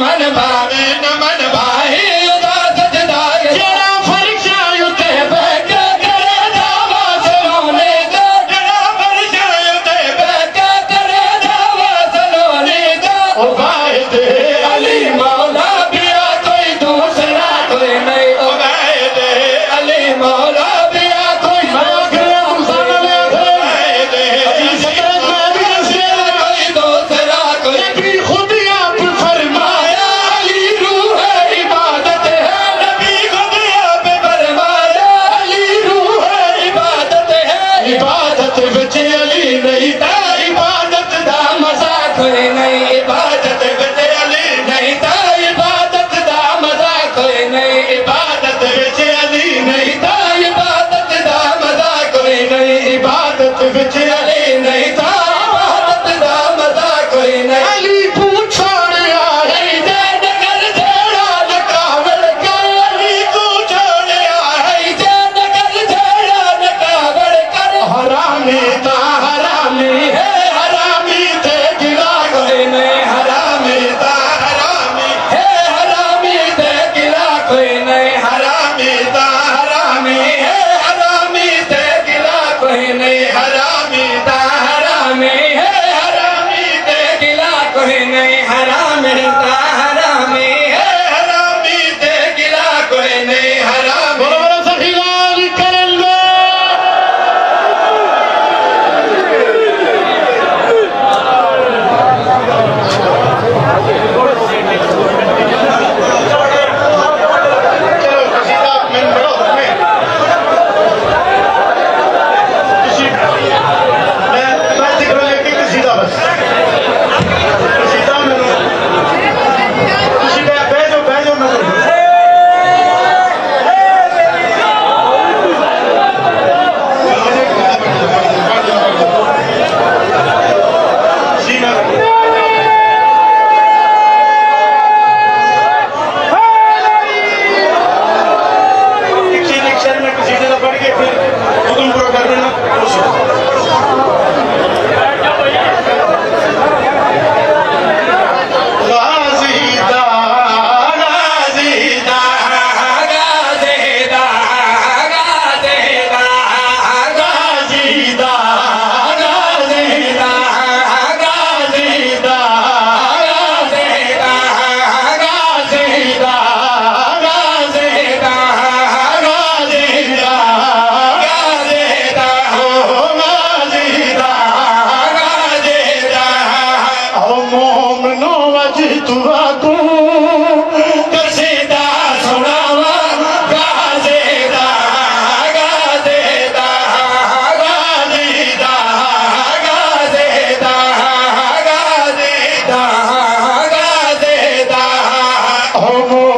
नमन भावे नमन भाई उदा सजदा जरा फर्शा उते बैठ करे जावा सलोने दा जरा फर्शा उते बैठ करे जावा सलोने दा ओ वाहिद अली मौला बिया कोई दूसरा कोई नहीं ओ वाहिद अली मौला बिया कोई मखरम सामने वाहिद अली कोई दूसरा कोई भी खुद आप फरमाया अली रूह इबादत है नबी खुद आप फरमाया अली रूह इबादत है इबादत विच अली नहीं ता इबादत दा मजा कोई नहीं इबादत विच अली नहीं ता इबादत दा मजा कोई नहीं इबादत विच अली नहीं ता इबादत दा मजा कोई नहीं इबादत विच अली नहीं ता इबादत दा मजा कोई नहीं अली पूछोड़िया है जे नगर जेड़ा नकावल कर अली पूछोड़िया है जे नगर जेड़ा नकावल कर हरामी ता हरामी है हरामी ते गिला कोई नहीं हरामी ता हरामी है हरामी ते गिला कोई नहीं हरामी ता हरामी है हरामी ते गिला कोई नहीं हरामी ता हरामी है हरामी ते गिला कोई नहीं हरामी ता हरामी है हरामी ते गिला कोई नहीं हरामी बोलो बोलो सखी लाल करेंगे चलो कसीदा मैं बड़ा हुक्म है मैं जिक्र लेके कसीदा बस कसीदा मैंने तुसी बह जाओ मैं में कसीदे का पढ़ के फिर हुक्म पूरा कर देना कोशिश गाज़ीदा गाज़ीदा गाज़ीदा गाज़ीदा गाज़ीदा गाज़ीदा गाज़ीदा गाज़ीदा गाज़ीदा गाज़ीदा गाज़ीदा ओ गाज़ीदा ओ मोमनो अज तुआ को कसीदा सुनावा गाज़ीदा गाज़ीदा गाज़ीदा गाज़ीदा गाज़ीदा गाज़ीदा ओ